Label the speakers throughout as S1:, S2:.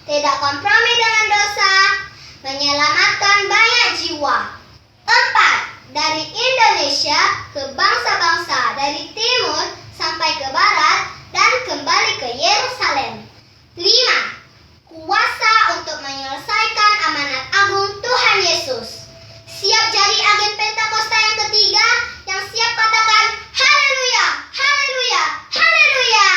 S1: tidak kompromi dengan dosa, menyelamatkan banyak jiwa. 4. Dari Indonesia ke bangsa-bangsa dari timur sampai ke barat dan kembali ke Yerusalem. 5. Kuasa untuk menyelesaikan amanat agung Tuhan Yesus. Siap jadi agen Pentakosta yang ketiga yang siap katakan haleluya, haleluya, haleluya.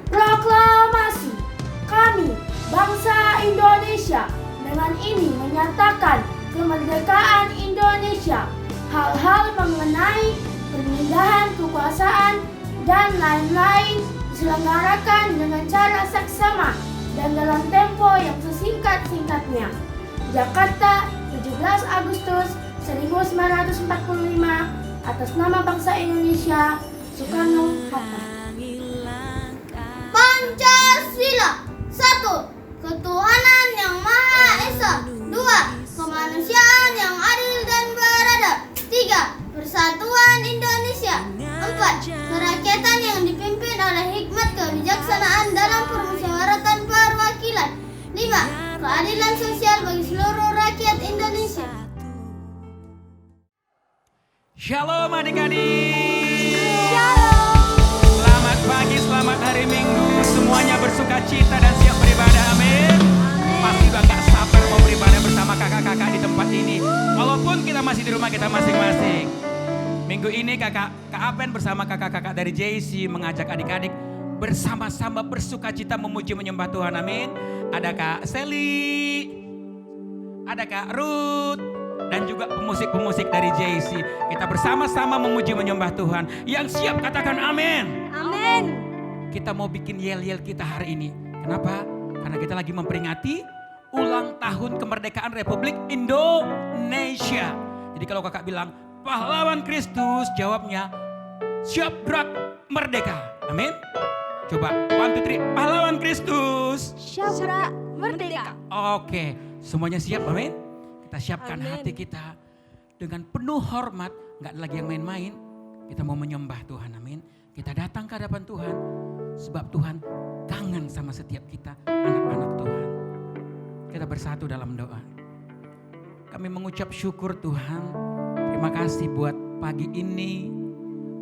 S2: Proklamasi. Kami, bangsa Indonesia, dengan ini menyatakan kemerdekaan Indonesia. Hal-hal mengenai pemindahan kekuasaan dan lain-lain diselenggarakan dengan cara saksama dan dalam tempo yang sesingkat-singkatnya. Jakarta, 17 Agustus 1945, atas nama bangsa Indonesia, Soekarno-Hatta.
S1: Pancasila. 1. Ketuhanan yang Maha Esa. 2. Kemanusiaan yang adil dan beradab. 3. Persatuan Indonesia. 4. Kerakyatan yang dipimpin oleh hikmat kebijaksanaan dalam permusyawaratan perwakilan. 5. Keadilan sosial bagi seluruh rakyat Indonesia.
S3: Shalom adik-adik.
S2: Shalom.
S3: Selamat pagi, selamat hari Minggu. Semuanya bersuka cita dan siap beribadah, amin. Pasti udah gak sabar mau beribadah bersama kakak-kakak di tempat ini. Walaupun kita masih di rumah kita masing-masing. Minggu ini Kak Apen bersama kakak-kakak dari JC mengajak adik-adik bersama-sama bersuka cita memuji menyembah Tuhan, amin. Ada Kak Sally, ada Kak Ruth, dan juga pemusik-pemusik dari JC. Kita bersama-sama memuji menyembah Tuhan. Yang siap katakan amin.
S2: Amin.
S3: Kita mau bikin yel-yel kita hari ini. Kenapa? Karena kita lagi memperingati ulang tahun kemerdekaan Republik Indonesia. Jadi kalau kakak bilang pahlawan Kristus, jawabnya siap gerak merdeka. Amin. Coba 1, 2, 3, pahlawan Kristus.
S2: Syabra merdeka.
S3: Oke, semuanya siap, amin. Kita siapkan
S2: Amin.
S3: hati kita dengan penuh hormat, nggak ada lagi yang main-main. Kita mau menyembah Tuhan, amin. Kita datang ke hadapan Tuhan, sebab Tuhan kangen sama setiap kita, anak-anak Tuhan. Kita bersatu dalam doa. Kami mengucap syukur Tuhan, terima kasih buat pagi ini,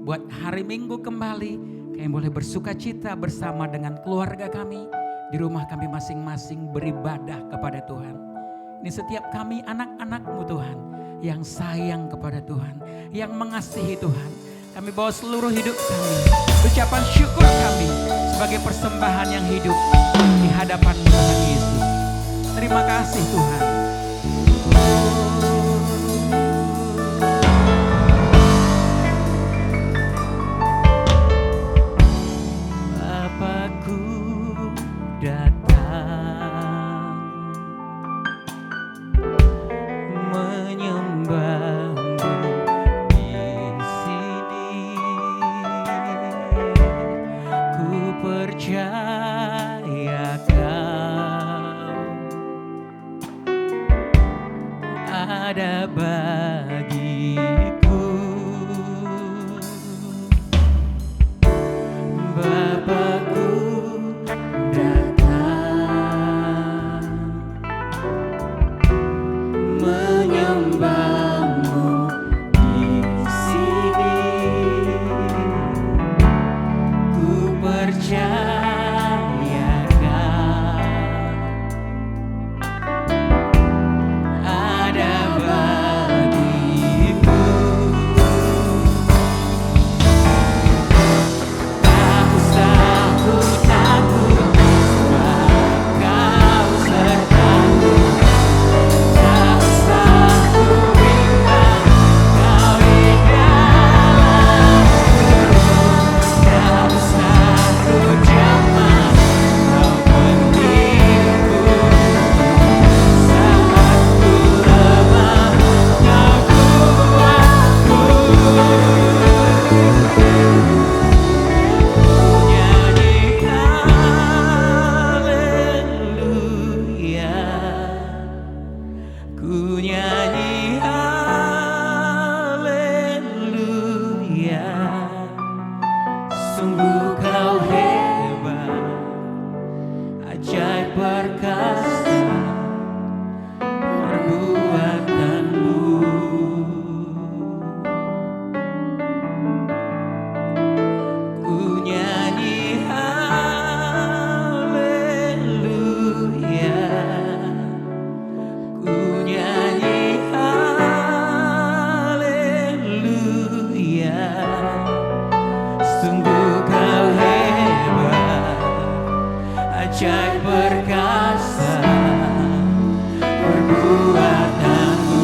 S3: buat hari Minggu kembali. Kami boleh bersuka cita bersama dengan keluarga kami, di rumah kami masing-masing beribadah kepada Tuhan. Ini setiap kami anak-anak-Mu Tuhan, yang sayang kepada Tuhan, yang mengasihi Tuhan. Kami bawa seluruh hidup kami, ucapan syukur kami sebagai persembahan yang hidup di hadapan-Mu Tuhan Yesus. Terima kasih Tuhan. percaya Kau ada bagiku. Bapakku datang menyembahmu di sini. Ku percaya Kau ada bagiku. Tak usah ku takut, sebab Kau sertaku. Tak usah ku bimbang, Kau di dalamku. Tak usah ku cemas, Kau pentingku. Saat ku lemah, Kau kuatku. Nyanyi haleluya, ku nyanyi haleluya. Sungguh Kau hebat, ajaib perkasa perbuatanmu. Ku nyanyi haleluya, ku nyanyi haleluya. Sungguh Kau hebat, ajaib perkasa perbuatanmu.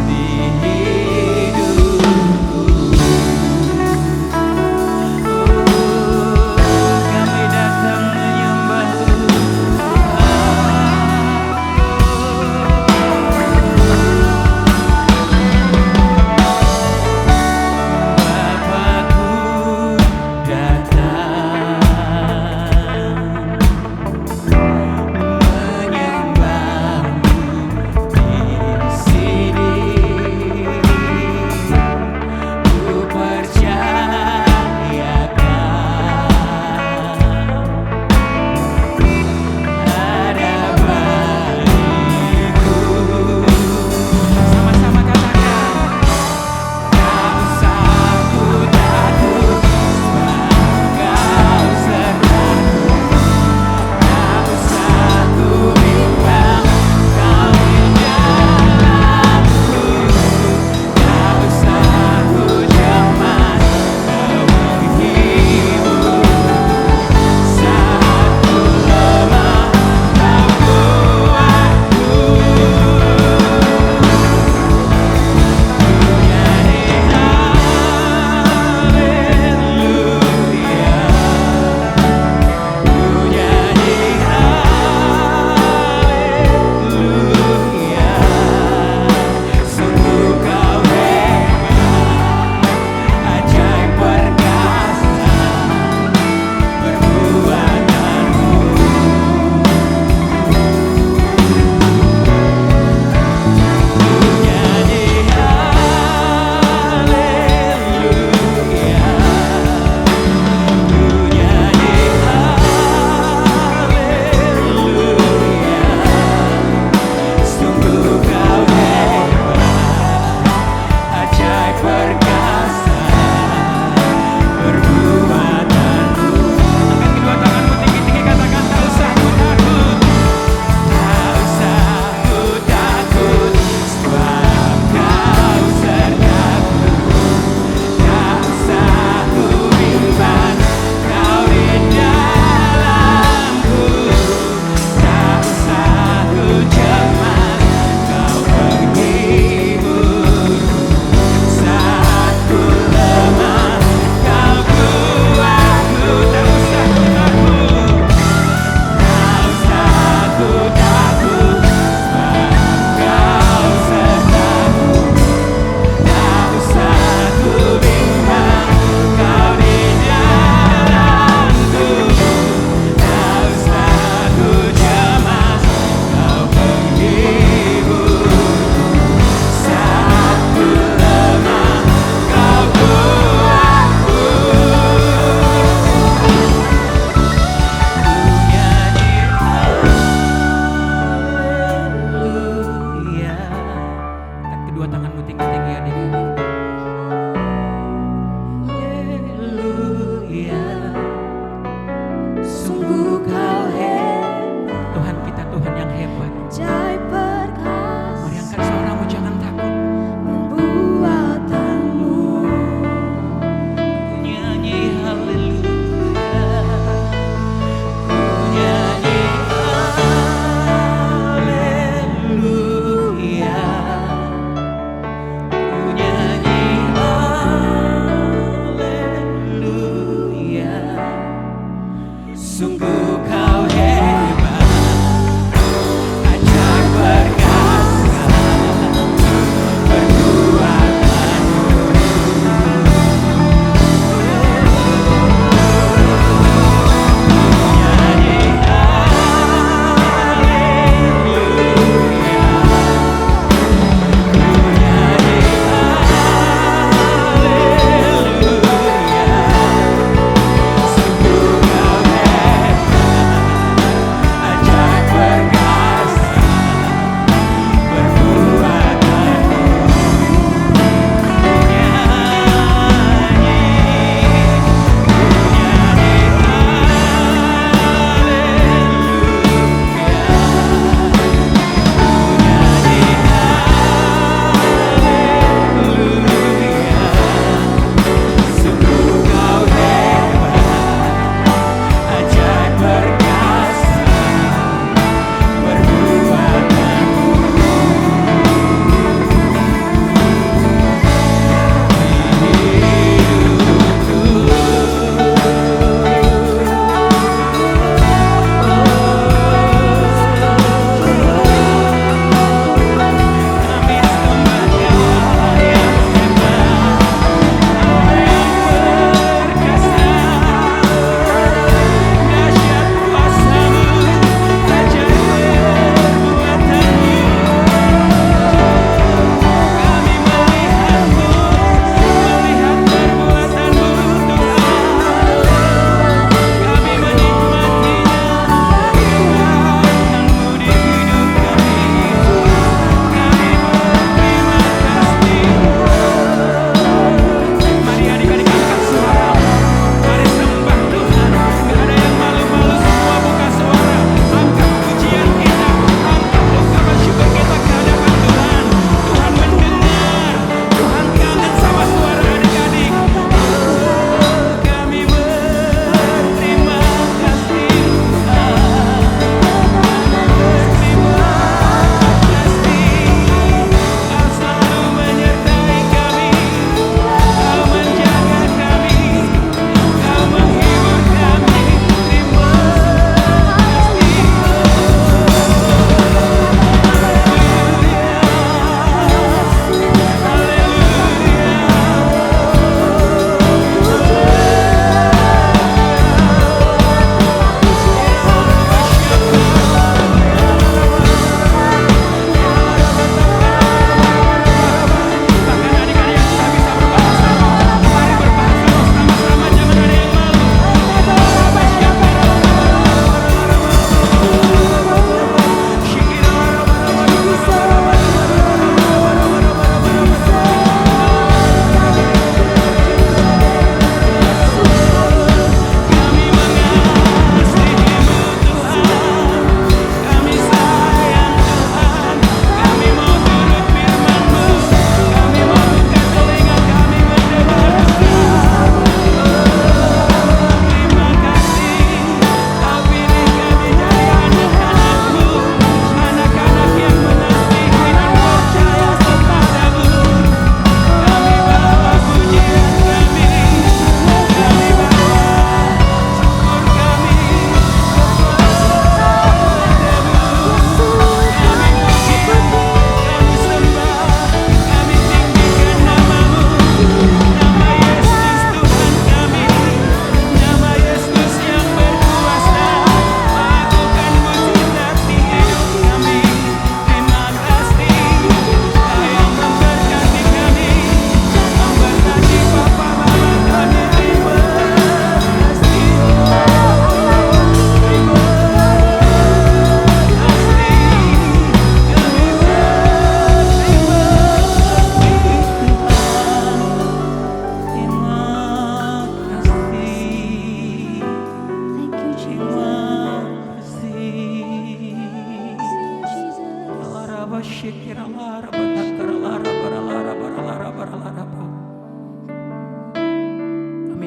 S3: Di hidupku, kami datang menyembah-Mu. Bapakku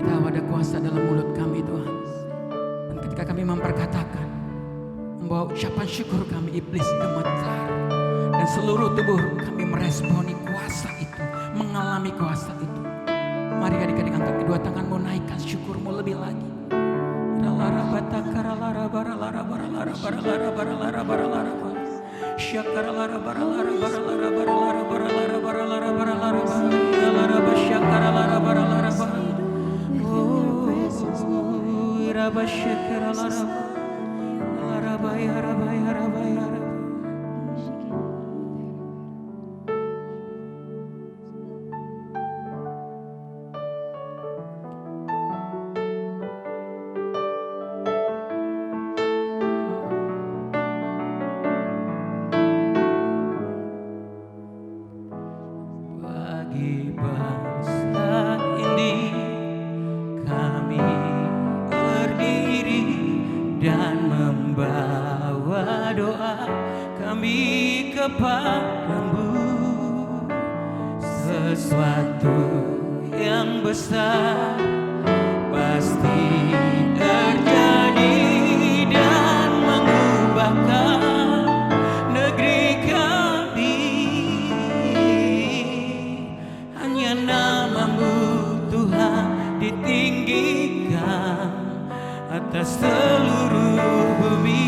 S3: tahu ada kuasa dalam mulut kami Tuhan. Dan ketika kami memperkatakan, membawa ucapan syukur kami, iblis gemetar. Dan seluruh tubuh kami meresponi kuasa itu, mengalami kuasa itu. Mari adik-adik angkat kedua tanganmu, naikkan syukurmu lebih lagi. Bagi bangsa ini kami berdiri dan membawa doa kami kepadamu. Sesuatu yang besar pasti terjadi dan mengubahkan negeri kami. Hanya namamu Tuhan ditinggikan atas seluruh bumi.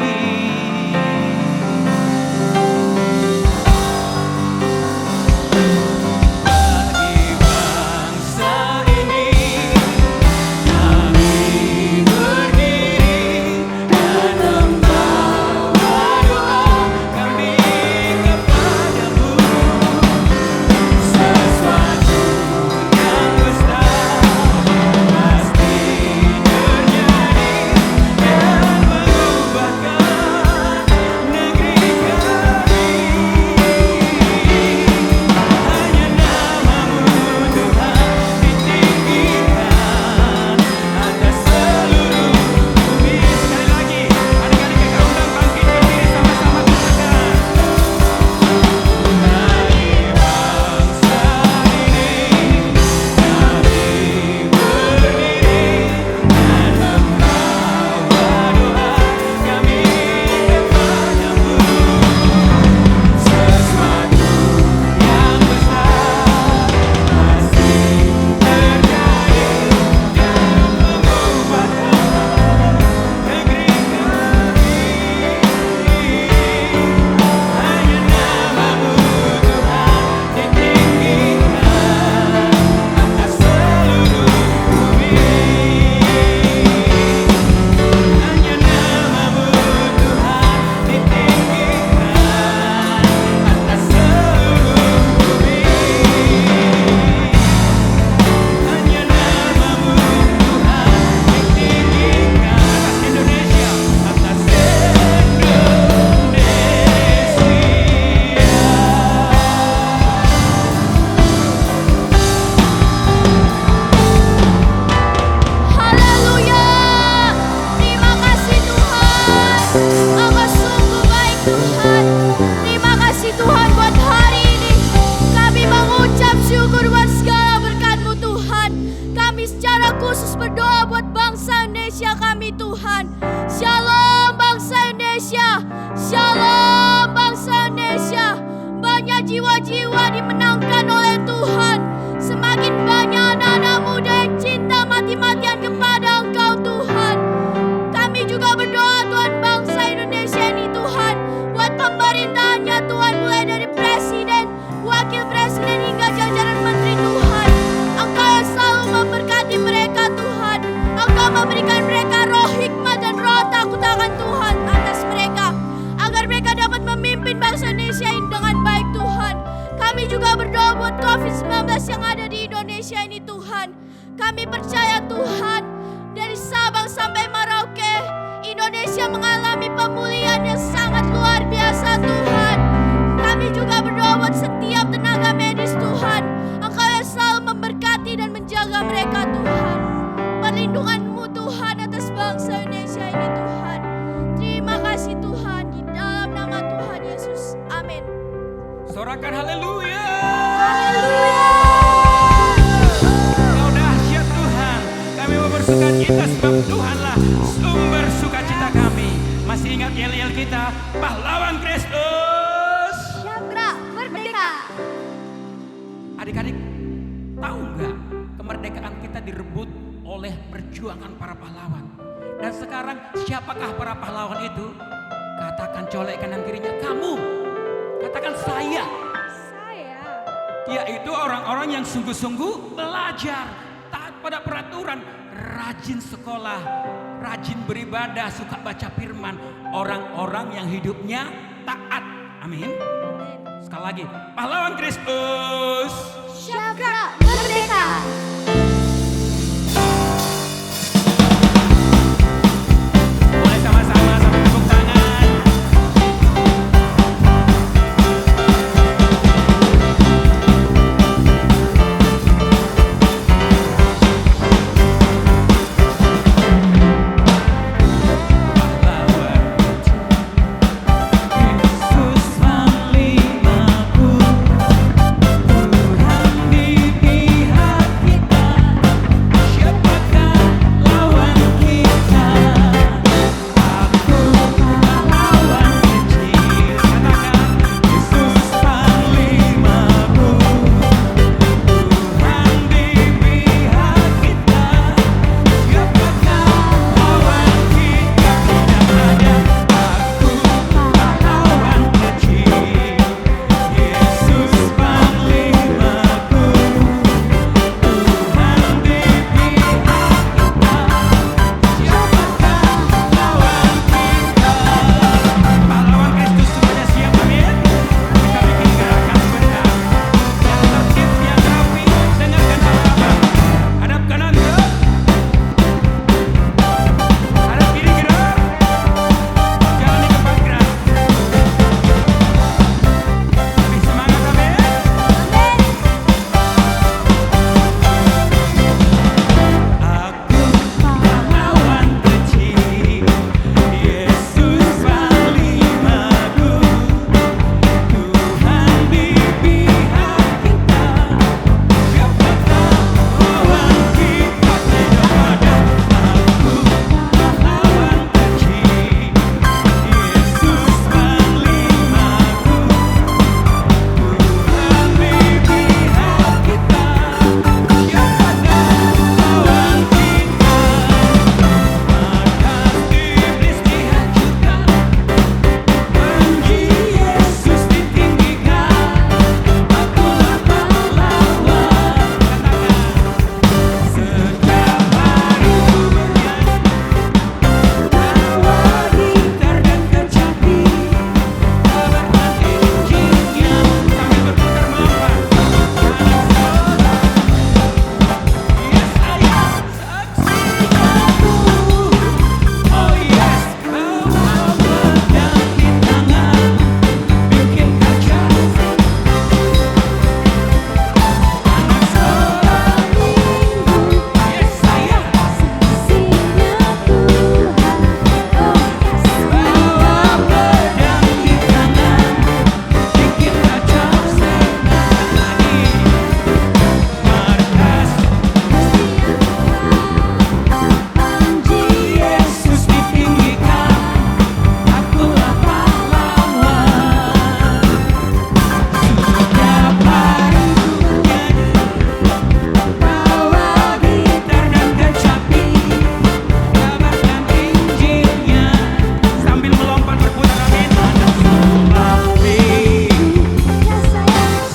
S3: Bagi bangsa ini kami berdiri dan membawa doa kami kepadamu. Sesuatu yang besar pasti terjadi dan mengubahkan negeri kami. Hanya namamu Tuhan ditinggikan atas seluruh bumi. Sekali lagi, adik-adik kita undang bangkit berdiri sama-sama katakan. Bagi bangsa ini kami berdiri dan membawa doa kami kepadamu. Sesuatu yang besar pasti terjadi dan mengubahkan negeri kami. Hanya namamu Tuhan ditinggikan atas seluruh bumi. Hanya namamu Tuhan ditinggikan atas seluruh bumi. Hanya namamu Tuhan ditinggikan atas Indonesia, atas
S2: Haleluya. Terima kasih Tuhan. Engkau sungguh baik Tuhan. Terima kasih Tuhan buat hari ini. Kami mengucap syukur buat segala berkat-Mu Tuhan. Kami secara khusus berdoa buat bangsa Indonesia kami Tuhan. Shalom bangsa Indonesia. Shalom bangsa Indonesia. Banyak jiwa-jiwa dimenangkan oleh Tuhan. Semakin banyak anak-anak muda yang cinta mati-matian kepada Engkau Tuhan. Kami juga berdoa Tuhan bangsa Indonesia ini Tuhan. Buat pemerintahannya Tuhan, mulai dari presiden, wakil presiden hingga jajaran menteri Tuhan. Engkau yang selalu memberkati mereka Tuhan. Engkau memberikan mereka roh hikmat dan roh takut akan Tuhan atas mereka. Agar mereka dapat memimpin bangsa Indonesia ini dengan baik Tuhan. Kami juga berdoa buat COVID-19 yang ada di Indonesia ini Tuhan. Kami percaya Tuhan, dari Sabang sampai Merauke, Indonesia mengalami pemulihan yang sangat luar biasa Tuhan. Kami juga berdoa buat setiap tenaga medis Tuhan. Engkau yang selalu memberkati dan menjaga mereka Tuhan. Perlindungan-Mu Tuhan atas bangsa Indonesia ini Tuhan. Terima kasih Tuhan, di dalam nama Tuhan Yesus. Amin.
S3: Sorakan haleluya.
S2: Haleluya.
S3: Kau dahsyat Tuhan. Kami bersukacita sebab Tuhanlah sumber sukacita kami. Masih ingat yel-yel kita, pahlawan Kristus.
S2: Syabra merdeka.
S3: Adik-adik, tahu nggak kemerdekaan kita direbut oleh perjuangan para pahlawan. Dan sekarang siapakah para pahlawan itu? Katakan colek kanan kirinya, kamu. Katakan saya.
S2: Saya.
S3: Yaitu orang-orang yang sungguh-sungguh belajar, taat pada peraturan, rajin sekolah, rajin beribadah, suka baca firman. Orang-orang yang hidupnya taat. Amin. Sekali lagi, pahlawan Kristus.
S2: Syabra merdeka.
S3: Boleh sama-sama sambil tepuk tangan. Pahlawan Yesus panglima-Ku, Tuhan di pihak kita. Siapakah lawan kita? Aku pahlawan kecil. Katakan Yesus panglima-Ku, Tuhan di pihak kita. Siapakah lawan kita? Tidak ada. Aku pahlawan kecil. Yesus panglima-Ku, Tuhan di pihak kita. Siapakah lawan kita? Pahlawan Kristus semuanya siap, amin. Kita bikin gerakan sebentar. Yang tertib, yang rapi, dengarkan pahlawan. Hadap kanan gerak. Hadap kiri gerak. Jalan di tempat gerak. Lebih semangat, amin. Aku pahlawan kecil, Yesus panglima-Ku, Tuhan di pihak kita. Siapakah lawan kita? Tidak ada. Aku pahlawan kecil, Yesus panglima-Ku, Tuhan di pihak kita. Siapakah lawan kita? Markas iblis dihancurkan, panji Yesus ditinggikan. Akulah pahlawan. Katakan, setiap hari ku bernyanyi, bawa gitar dan kecapi, kabarkan Injilnya sambil berputar melompat. Yes, saya saksinya Tuhan. Oh yes, bawa pedang di tangan, bikin kacau. Anak seorang minggu. Yes, saya
S2: Saksinya Tuhan. Oh yes.
S3: bawa pedang di tangan, bikin kacau sebentar lagi. Markas
S2: Panji
S3: Yesus ditinggikan, akulah pahlawan. Setiap hari ku bernyanyi, bawa gitar dan kecapi, kabarkan Injilnya sambil melompat berputar, amin. Anak seorang minggu,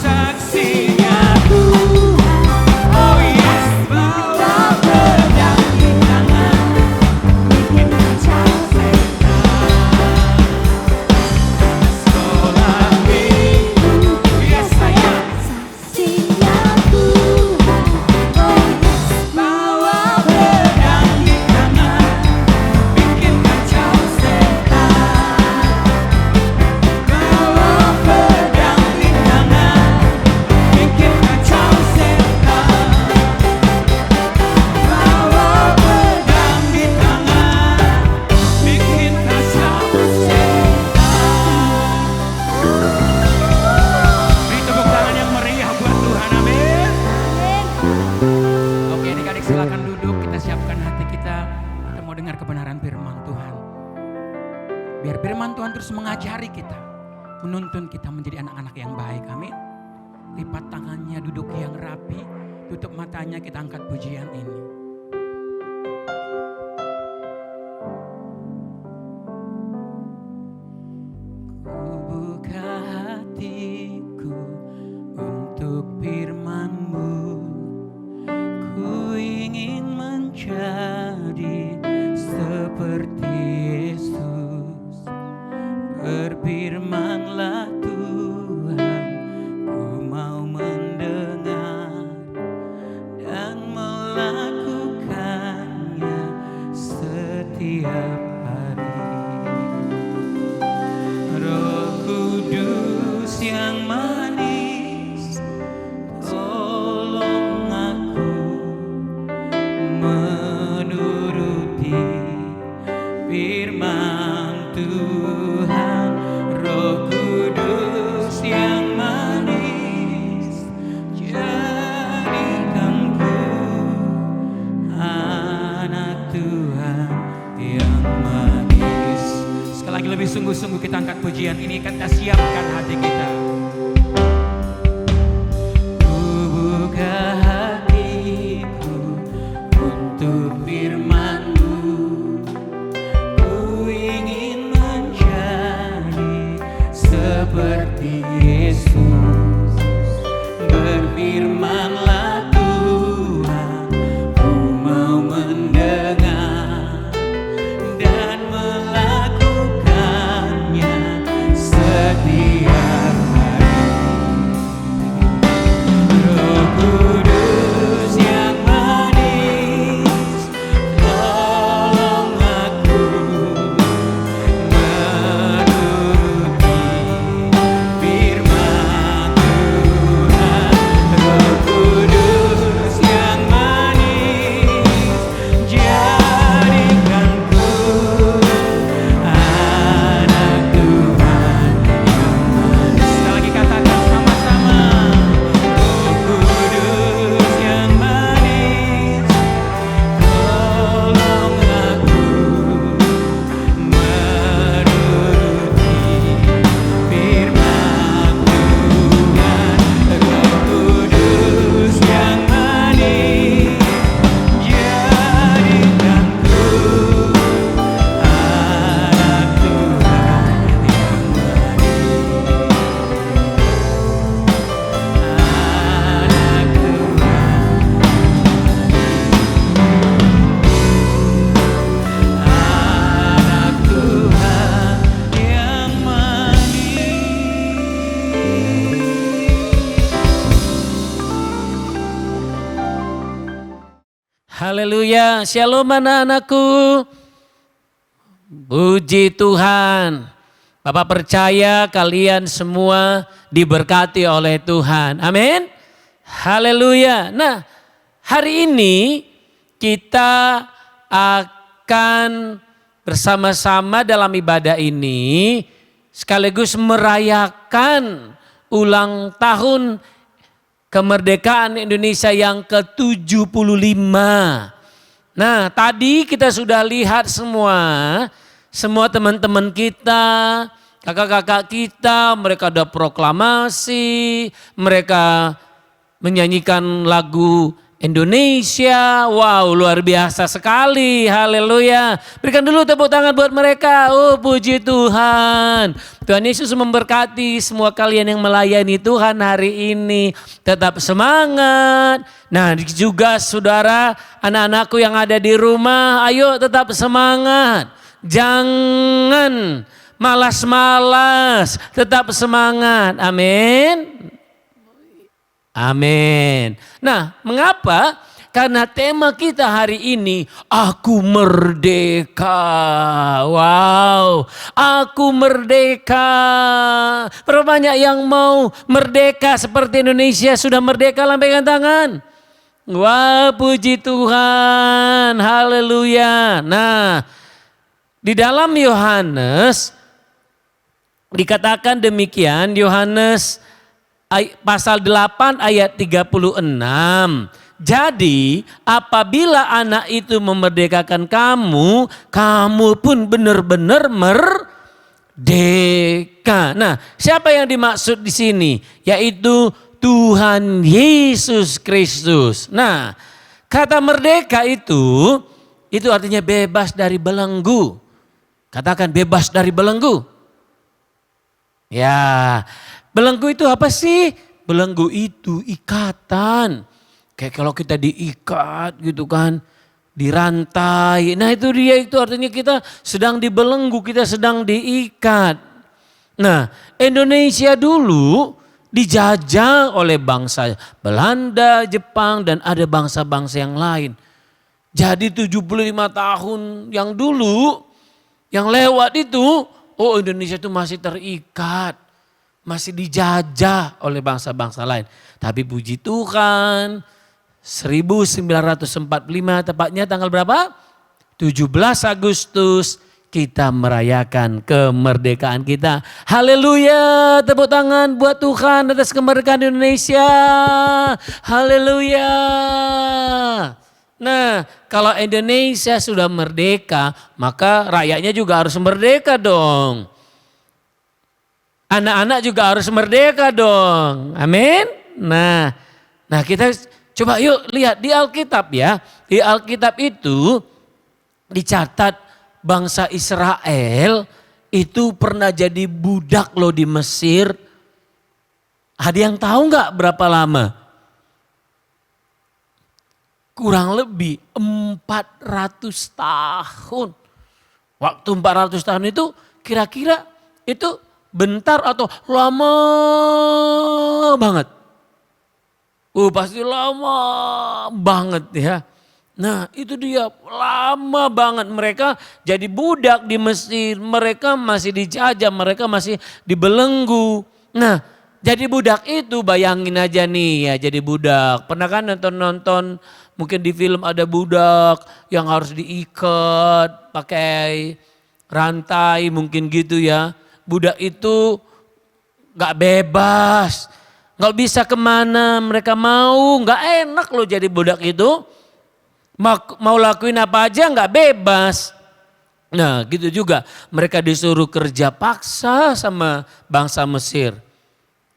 S3: saksinya Tuhan. Oh yes, bawa pedang di tangan, bikin kacau setan. Sekolah minggu, yes saya.
S2: Saksinya Tuhan. Oh yes.
S3: Bawa pedang di tangan, bikin kacau setan. Bawa pedang di tangan, bikin kacau setan. Bawa pedang di tangan, bikin kacau setan. Beri tepuk tangan yang meriah buat Tuhan, amin. Oke, adik-adik silakan duduk, kita siapkan hati kita mau dengar kebenaran firman Tuhan. Biar firman Tuhan terus mengajari kita, menuntun kita menjadi anak-anak yang baik. Amin. Lipat tangannya, duduk yang rapi, tutup matanya, kita angkat pujian ini. Ku buka hatiku untuk firman-Mu, ku ingin menjadi seperti Yesus. Berfirmanlah Tuhan, ku mau mendengar dan melakukannya setiap hari. Roh Kudus yang manis, tolong aku menuruti firman Tuhan. Roh Kudus yang manis, jadikanku anak Tuhan yang manis. Sekali lagi lebih sungguh-sungguh kita angkat pujian ini, kita siapkan hati kita. Ku buka hatiku untuk firman-Mu, ku ingin menjadi seperti Yesus. Berfirmanlah Tuhan, ku mau mendengar dan melakukannya setiap hari. Roh Kudus yang manis, tolong aku menuruti firman Tuhan. Roh Kudus yang manis, jadikanku anak Tuhan yang manis. Sekali lagi katakan sama-sama. Roh Kudus yang manis, tolong aku menuruti firman Tuhan. Roh Kudus yang manis, jadikanku anak Tuhan yang manis. Anak Tuhan yang
S4: Haleluya, shalom anak-anakku. Puji Tuhan. Bapak percaya kalian semua diberkati oleh Tuhan. Amin. Haleluya. Nah, hari ini kita akan bersama-sama dalam ibadah ini sekaligus merayakan ulang tahun kemerdekaan Indonesia yang ke-75. Nah, tadi kita sudah lihat semua teman-teman kita, kakak-kakak kita, mereka ada proklamasi, mereka menyanyikan lagu Indonesia. Wow, luar biasa sekali. Haleluya. Berikan dulu tepuk tangan buat mereka. Oh, puji Tuhan. Tuhan Yesus memberkati semua kalian yang melayani Tuhan hari ini. Tetap semangat. Nah, juga saudara, anak-anakku yang ada di rumah, ayo tetap semangat. Jangan malas-malas, tetap semangat. Amin. Amin. Nah, mengapa? Karena tema kita hari ini, aku merdeka. Wow, aku merdeka. Berapa banyak yang mau merdeka seperti Indonesia sudah merdeka? Lambaikan tangan. Wah, puji Tuhan. Haleluya. Nah, di dalam Yohanes dikatakan demikian, Yohanes pasal 8 ayat 36. jadi apabila anak itu memerdekakan kamu, kamu pun benar-benar merdeka. Nah, siapa yang dimaksud di sini? Yaitu Tuhan Yesus Kristus. Nah, kata merdeka itu artinya bebas dari belenggu. Katakan bebas dari belenggu. Ya, belenggu itu apa sih? Belenggu itu ikatan. Kayak kalau kita diikat gitu kan, dirantai. Nah itu dia, itu artinya kita sedang dibelenggu, kita sedang diikat. Nah, Indonesia dulu dijajah oleh bangsa Belanda, Jepang, dan ada bangsa-bangsa yang lain. Jadi 75 tahun yang dulu, yang lewat itu, oh Indonesia itu masih terikat, masih dijajah oleh bangsa-bangsa lain. Tapi puji Tuhan, 1945 tepatnya tanggal berapa? 17 Agustus kita merayakan kemerdekaan kita. Haleluya, tepuk tangan buat Tuhan atas kemerdekaan Indonesia. Haleluya. Nah, kalau Indonesia sudah merdeka, maka rakyatnya juga harus merdeka dong. Anak-anak juga harus merdeka dong. Amin. Nah, kita coba yuk lihat di Alkitab ya. Di Alkitab itu dicatat bangsa Israel itu pernah jadi budak loh di Mesir. Ada yang tahu nggak berapa lama? Kurang lebih 400 tahun. Waktu 400 tahun itu kira-kira itu bentar atau lama banget? Pasti lama banget ya. Nah itu dia, lama banget mereka jadi budak di Mesir. Mereka masih dijajah, mereka masih dibelenggu. Nah jadi budak itu bayangin aja nih ya, jadi budak. Pernah kan nonton mungkin di film ada budak yang harus diikat pakai rantai mungkin gitu ya. Budak itu gak bebas, gak bisa kemana mereka mau, gak enak loh jadi budak itu. Mau lakuin apa aja gak bebas. Nah gitu juga mereka disuruh kerja paksa sama bangsa Mesir.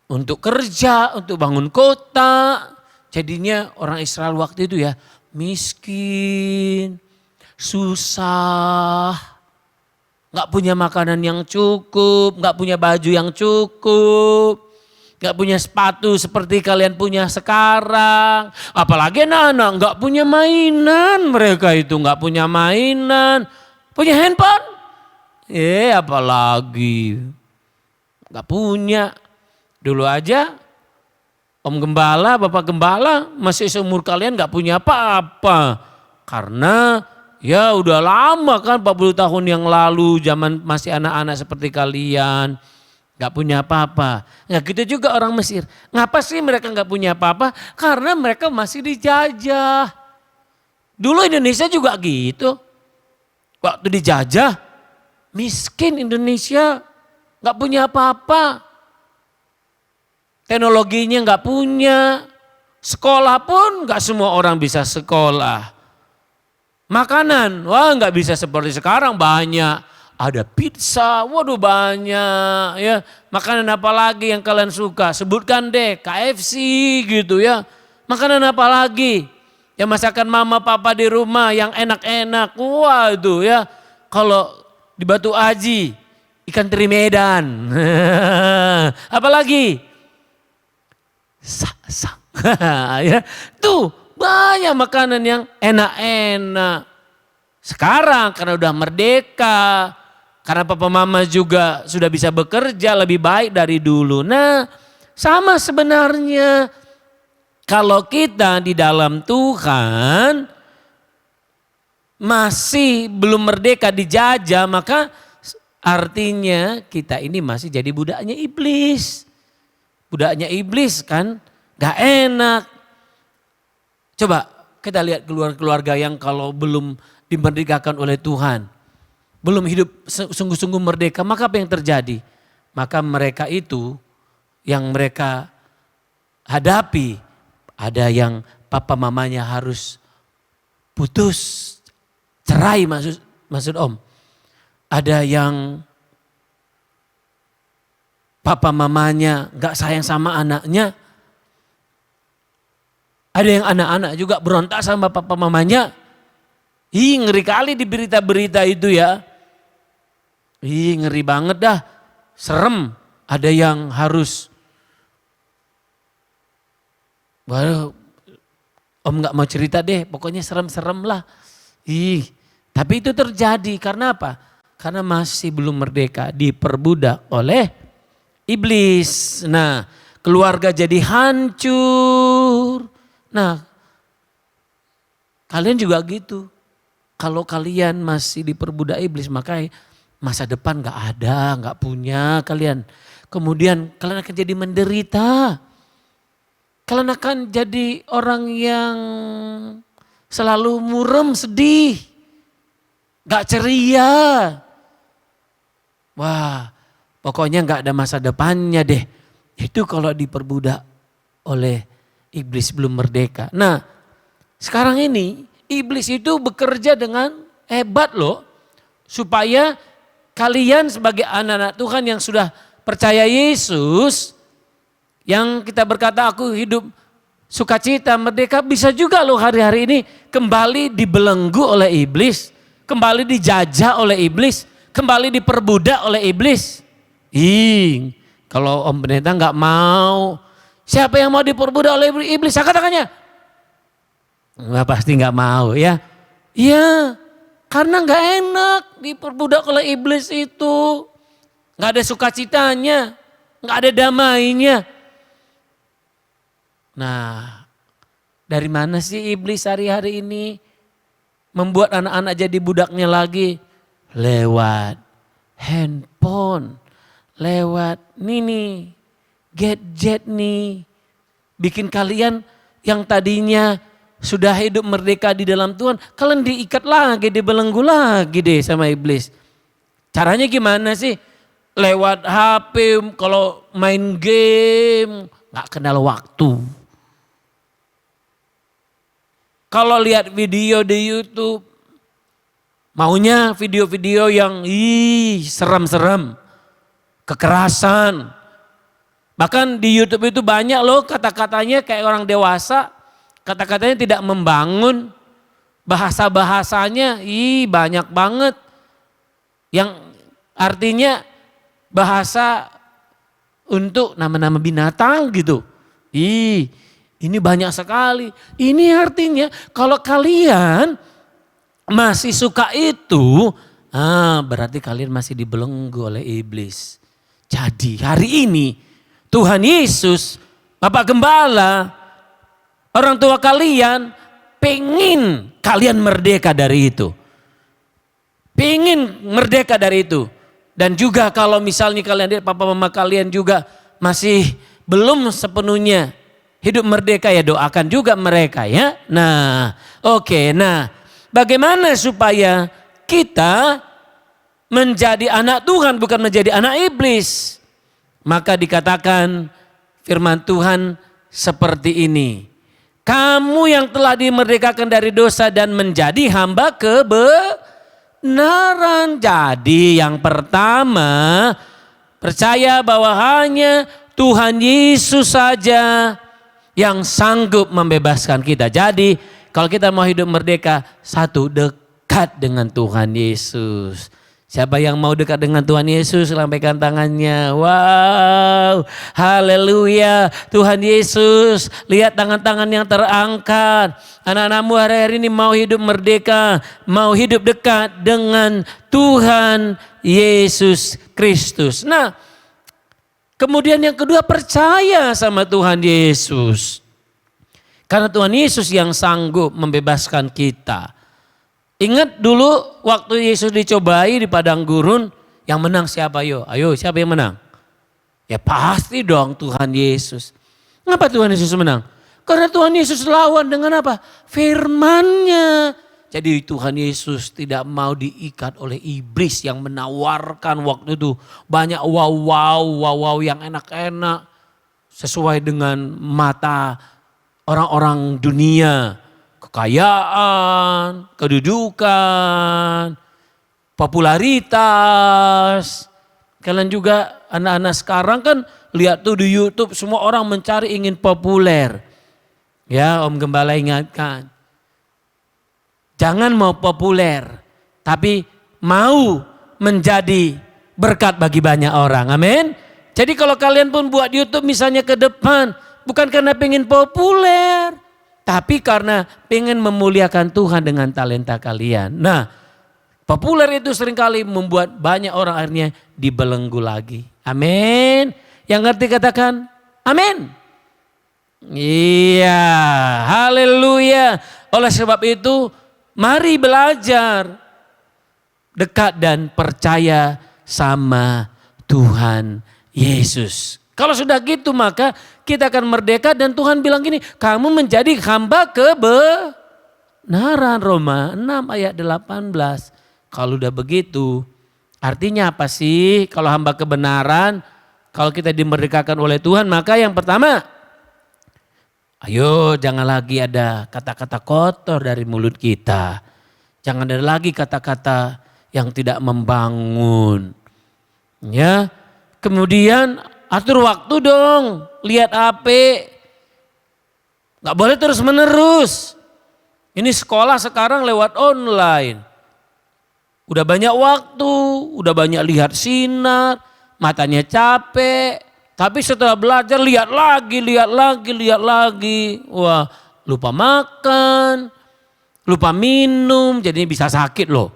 S4: Untuk kerja, untuk bangun kota. Jadinya orang Israel waktu itu ya miskin, susah, gak punya makanan yang cukup, gak punya baju yang cukup, gak punya sepatu seperti kalian punya sekarang. Apalagi anak-anak gak punya mainan, mereka itu gak punya mainan. Punya handphone? Apalagi gak punya. Dulu aja Om Gembala, Bapak Gembala masih seumur kalian gak punya apa-apa. Karena ya udah lama kan 40 tahun yang lalu zaman masih anak-anak seperti kalian. Gak punya apa-apa. Nah gitu juga orang Mesir. Ngapa sih mereka gak punya apa-apa? Karena mereka masih dijajah. Dulu Indonesia juga gitu. Waktu dijajah miskin Indonesia. Gak punya apa-apa. Teknologinya nggak punya, sekolah pun nggak semua orang bisa sekolah. Makanan, wah nggak bisa seperti sekarang banyak. Ada pizza, waduh banyak ya. Makanan apa lagi yang kalian suka? Sebutkan deh, KFC gitu ya. Makanan apa lagi? Ya masakan mama papa di rumah yang enak-enak. Wah itu ya. Kalau di Batu Aji, ikan teri Medan. Apalagi? Ya, tuh banyak makanan yang enak-enak. Sekarang karena udah merdeka, karena papa mama juga sudah bisa bekerja lebih baik dari dulu. Nah sama sebenarnya kalau kita di dalam Tuhan masih belum merdeka dijajah, maka artinya kita ini masih jadi budaknya iblis. Budaknya iblis kan gak enak. Coba kita lihat keluarga yang kalau belum dimerdekakan oleh Tuhan. Belum hidup sungguh-sungguh merdeka, maka apa yang terjadi? Maka mereka itu yang mereka hadapi, ada yang papa mamanya harus putus, cerai maksud Om. Ada yang papa mamanya gak sayang sama anaknya. Ada yang anak-anak juga berontak sama papa mamanya. Ngeri kali di berita-berita itu ya. Ngeri banget dah. Serem. Ada yang harus, waduh, Om gak mau cerita deh, pokoknya serem-serem lah. Tapi itu terjadi karena apa? Karena masih belum merdeka, diperbudak oleh iblis. Nah, keluarga jadi hancur. Nah, kalian juga gitu. Kalau kalian masih diperbudak iblis, maka masa depan gak ada, gak punya kalian. Kemudian kalian akan jadi menderita. Kalian akan jadi orang yang selalu murem, sedih. Gak ceria. Wah, pokoknya gak ada masa depannya deh. Itu kalau diperbudak oleh iblis belum merdeka. Nah, sekarang ini iblis itu bekerja dengan hebat loh. Supaya kalian sebagai anak-anak Tuhan yang sudah percaya Yesus, yang kita berkata aku hidup sukacita, merdeka, bisa juga loh hari-hari ini kembali dibelenggu oleh iblis, kembali dijajah oleh iblis, kembali diperbudak oleh iblis. Kalau Om Pendeta nggak mau, siapa yang mau diperbudak oleh iblis? Angkat tangannya. Nggak, pasti nggak mau ya. Iya, karena nggak enak diperbudak oleh iblis itu. Nggak ada sukacitanya, nggak ada damainya. Nah, dari mana sih iblis hari-hari ini membuat anak-anak jadi budaknya lagi? Lewat handphone, lewat gadget nih. Bikin kalian yang tadinya sudah hidup merdeka di dalam Tuhan, kalian diikat lagi, dibelenggu lagi deh sama iblis. Caranya gimana sih? Lewat HP, kalau main game, gak kenal waktu. Kalau lihat video di YouTube, maunya video-video yang serem-serem, kekerasan. Bahkan di YouTube itu banyak loh kata-katanya kayak orang dewasa, kata-katanya tidak membangun, bahasa-bahasanya banyak banget. Yang artinya bahasa untuk nama-nama binatang gitu. Ini banyak sekali. Ini artinya kalau kalian masih suka itu, berarti kalian masih dibelenggu oleh iblis. Jadi hari ini Tuhan Yesus, Bapak Gembala, orang tua kalian pengen kalian merdeka dari itu. Pengen merdeka dari itu. Dan juga kalau misalnya kalian lihat papa mama kalian juga masih belum sepenuhnya hidup merdeka, ya doakan juga mereka ya. Nah, oke. Nah, bagaimana supaya kita menjadi anak Tuhan bukan menjadi anak iblis? Maka dikatakan firman Tuhan seperti ini. Kamu yang telah dimerdekakan dari dosa dan menjadi hamba kebenaran. Jadi yang pertama, percaya bahwa hanya Tuhan Yesus saja yang sanggup membebaskan kita. Jadi kalau kita mau hidup merdeka, satu, dekat dengan Tuhan Yesus. Siapa yang mau dekat dengan Tuhan Yesus, lambaikan tangannya. Wow, haleluya. Tuhan Yesus, lihat tangan-tangan yang terangkat. Anak-anakmu hari-hari ini mau hidup merdeka, mau hidup dekat dengan Tuhan Yesus Kristus. Nah, kemudian yang kedua, percaya sama Tuhan Yesus. Karena Tuhan Yesus yang sanggup membebaskan kita. Ingat dulu waktu Yesus dicobai di padang gurun, yang menang siapa? Ayo siapa yang menang? Ya pasti dong Tuhan Yesus. Kenapa Tuhan Yesus menang? Karena Tuhan Yesus lawan dengan apa? Firman-Nya. Jadi Tuhan Yesus tidak mau diikat oleh iblis yang menawarkan waktu itu banyak wow yang enak-enak sesuai dengan mata orang-orang dunia, kekayaan, kedudukan, popularitas. Kalian juga anak-anak sekarang kan lihat tuh di YouTube semua orang mencari ingin populer. Ya, Om Gembala ingatkan. Jangan mau populer, tapi mau menjadi berkat bagi banyak orang. Amin. Jadi kalau kalian pun buat YouTube misalnya ke depan, bukan karena pengen populer, tapi karena pengen memuliakan Tuhan dengan talenta kalian. Nah, populer itu seringkali membuat banyak orang akhirnya dibelenggu lagi. Amin. Yang ngerti katakan amin. Iya, haleluya. Oleh sebab itu mari belajar dekat dan percaya sama Tuhan Yesus. Kalau sudah gitu maka kita akan merdeka dan Tuhan bilang gini, kamu menjadi hamba kebenaran. Roma 6 ayat 18. Kalau udah begitu artinya apa sih kalau hamba kebenaran? Kalau kita dimerdekakan oleh Tuhan maka yang pertama, ayo jangan lagi ada kata-kata kotor dari mulut kita. Jangan ada lagi kata-kata yang tidak membangun. Ya. Kemudian atur waktu dong. Lihat HP. Gak boleh terus menerus. Ini sekolah sekarang lewat online. Udah banyak waktu, udah banyak lihat sinar, matanya capek. Tapi setelah belajar lihat lagi. Wah, lupa makan, lupa minum, jadi bisa sakit loh.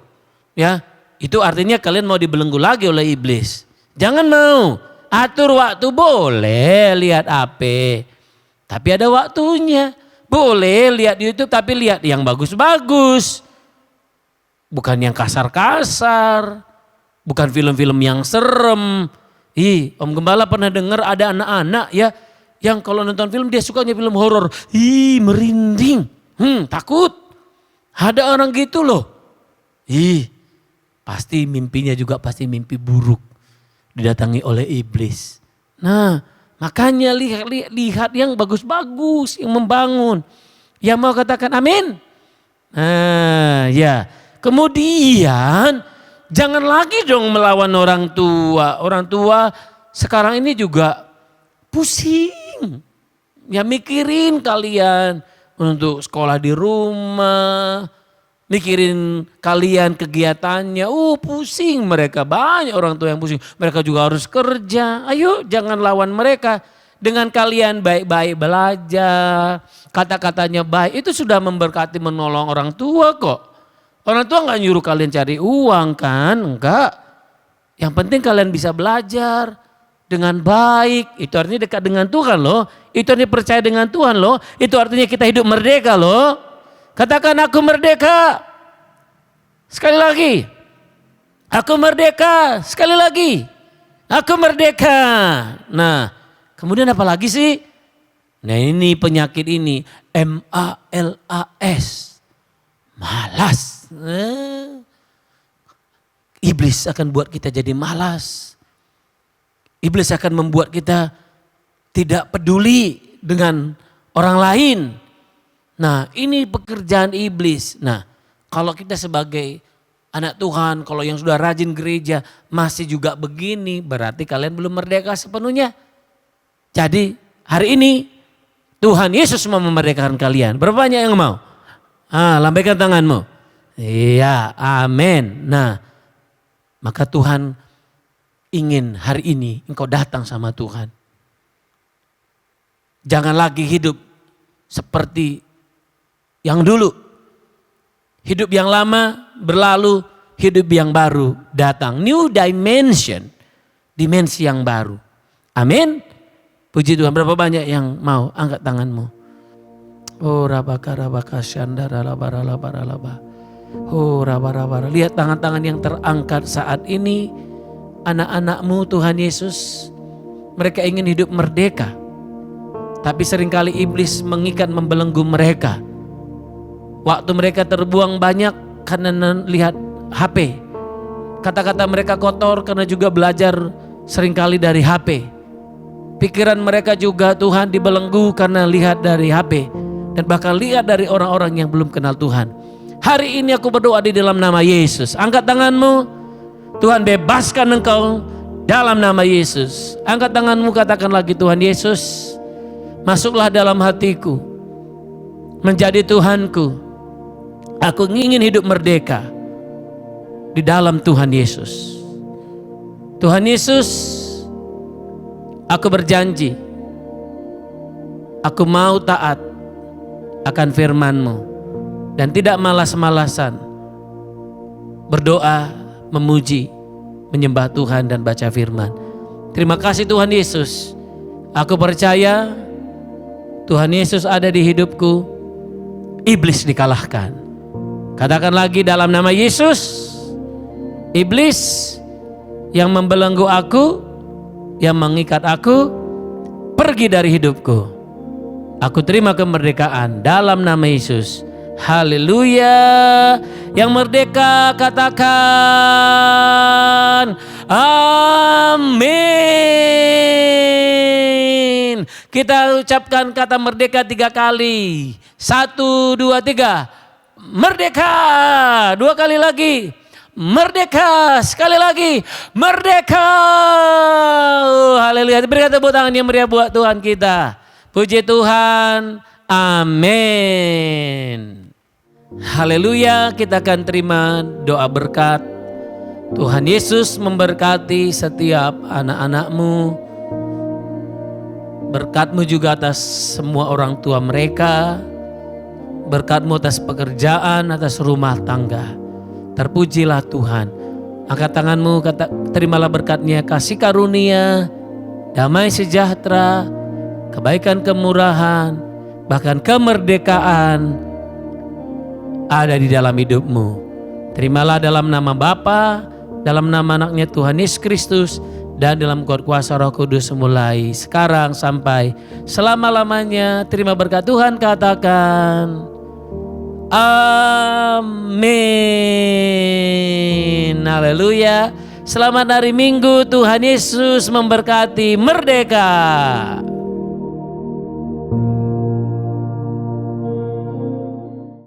S4: Ya, itu artinya kalian mau dibelenggu lagi oleh iblis. Jangan mau. Atur waktu boleh lihat HP. Tapi ada waktunya. Boleh lihat di YouTube tapi lihat yang bagus-bagus. Bukan yang kasar-kasar. Bukan film-film yang serem. Om Gembala pernah dengar ada anak-anak ya. Yang kalau nonton film dia sukanya film horor. Merinding. Takut. Ada orang gitu loh. Pasti mimpinya juga pasti mimpi buruk. Didatangi oleh iblis. Nah makanya lihat yang bagus-bagus. Yang membangun. Yang mau katakan amin. Nah ya. Kemudian jangan lagi dong melawan orang tua. Orang tua sekarang ini juga pusing. Ya mikirin kalian untuk sekolah di rumah. Mikirin kalian kegiatannya. Pusing mereka. Banyak orang tua yang pusing. Mereka juga harus kerja. Ayo jangan lawan mereka. Dengan kalian baik-baik belajar. Kata-katanya baik. Itu sudah memberkati menolong orang tua kok. Orang tua gak nyuruh kalian cari uang kan? Enggak. Yang penting kalian bisa belajar dengan baik. Itu artinya dekat dengan Tuhan loh. Itu artinya percaya dengan Tuhan loh. Itu artinya kita hidup merdeka loh. Katakan aku merdeka. Sekali lagi. Aku merdeka. Sekali lagi. Aku merdeka. Nah kemudian apa lagi sih? Nah ini penyakit ini. MALAS. Malas. Iblis akan buat kita jadi malas. Iblis akan membuat kita tidak peduli dengan orang lain. Nah ini pekerjaan iblis. Nah kalau kita sebagai anak Tuhan, kalau yang sudah rajin gereja masih juga begini, berarti kalian belum merdeka sepenuhnya. Jadi hari ini Tuhan Yesus mau memerdekakan kalian. Berapa banyak yang mau? Lambaikan tanganmu. Iya, amin. Nah, maka Tuhan ingin hari ini engkau datang sama Tuhan. Jangan lagi hidup seperti yang dulu. Hidup yang lama berlalu, hidup yang baru datang. New dimension, dimensi yang baru. Amin. Puji Tuhan. Berapa banyak yang mau? Angkat tanganmu. Oh rabaka syandara labara. Oh rabara. Lihat tangan-tangan yang terangkat saat ini. Anak-anakmu Tuhan Yesus. Mereka ingin hidup merdeka. Tapi seringkali iblis mengikat membelenggu mereka. Waktu mereka terbuang banyak karena lihat HP. Kata-kata mereka kotor karena juga belajar seringkali dari HP. Pikiran mereka juga Tuhan dibelenggu karena lihat dari HP dan bahkan lihat dari orang-orang yang belum kenal Tuhan. Hari ini aku berdoa di dalam nama Yesus. Angkat tanganmu. Tuhan bebaskan engkau dalam nama Yesus. Angkat tanganmu, katakan lagi, Tuhan Yesus, masuklah dalam hatiku. Menjadi Tuhanku. Aku ingin hidup merdeka di dalam Tuhan Yesus. Tuhan Yesus, aku berjanji, aku mau taat akan firman-Mu dan tidak malas-malasan berdoa, memuji, menyembah Tuhan dan baca firman. Terima kasih Tuhan Yesus. Aku percaya Tuhan Yesus ada di hidupku, iblis dikalahkan. Katakan lagi, dalam nama Yesus, iblis yang membelenggu aku, yang mengikat aku, pergi dari hidupku. Aku terima kemerdekaan dalam nama Yesus. Haleluya. Yang merdeka katakan amin. Kita ucapkan kata merdeka 3 kali. 1, 2, 3. Merdeka. 2 kali lagi. Merdeka. Sekali lagi. Merdeka. Haleluya. Berikan tepuk tangan yang meriah buat Tuhan kita. Puji Tuhan. Amin. Haleluya. Kita akan terima doa berkat. Tuhan Yesus memberkati setiap anak-anak-Mu. Berkat-Mu juga atas semua orang tua mereka. Berkat-Mu atas pekerjaan, atas rumah tangga. Terpujilah Tuhan. Angkat tanganmu, terimalah berkat-Nya, kasih karunia, damai sejahtera, kebaikan, kemurahan, bahkan kemerdekaan ada di dalam hidupmu. Terimalah dalam nama Bapa, dalam nama Anaknya Tuhan Yesus Kristus, dan dalam kuat kuasa Roh Kudus mulai sekarang sampai selama-lamanya. Terima berkat Tuhan, katakan amin. Haleluya. Selamat hari Minggu, Tuhan Yesus memberkati. Merdeka.